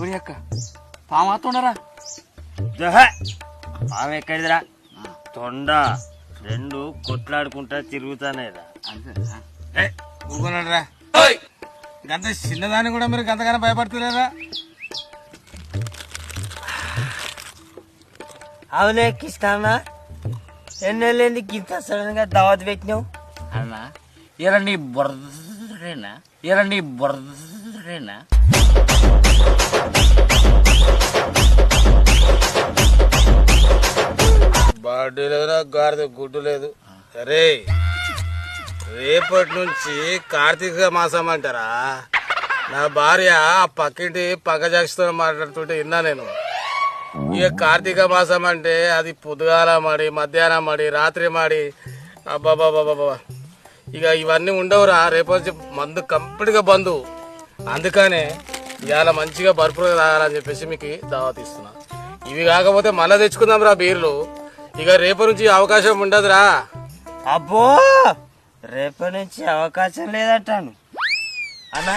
ఒరి అక్క పామాతోండరా ఆమె ఎక్కడిదిరా తొండ రెండు కొట్లాడుకుంటా తిరుగుతానేరా ఊరుకున్నాడురా గంత చిన్నదాన్ని కూడా మీరు గంతగానే భయపడుతున్నారా? అవునే కృష్ణ ఎన్నెళ్ళేంది ఇంత సడన్ గా దావత్ పెట్టినావు అన్నా ఇలా నీ బుర్రేనా ఇలా నీ బుర్రేనా బాడీ లేదు గాడిద గుడ్డు లేదు. అరే రేపటి నుంచి కార్తీక మాసం అంటారా? నా భార్య పక్కింటి పక్కజాక్షితో మాట్లాడుతుంటే విన్నా నేను. ఇక కార్తీక మాసం అంటే అది పొద్దుగాల మాడి మధ్యాహ్నం మాడి రాత్రి మాడి అబ్బాబాబాబా ఇక ఇవన్నీ ఉండవురా. రేపు నుంచి మందు కంప్లీట్గా బంధు. అందుకనే ఇవాళ మంచిగా బర్ఫుగా తాగాలని చెప్పేసి మీకు దావత్ ఇస్తున్నా. ఇవి కాకపోతే మళ్ళీ తెచ్చుకుందాం రా బీర్లు. ఇక రేపు నుంచి అవకాశం ఉండదురా. అబ్బో రేపటి నుంచి అవకాశం లేదంటాను అన్నా.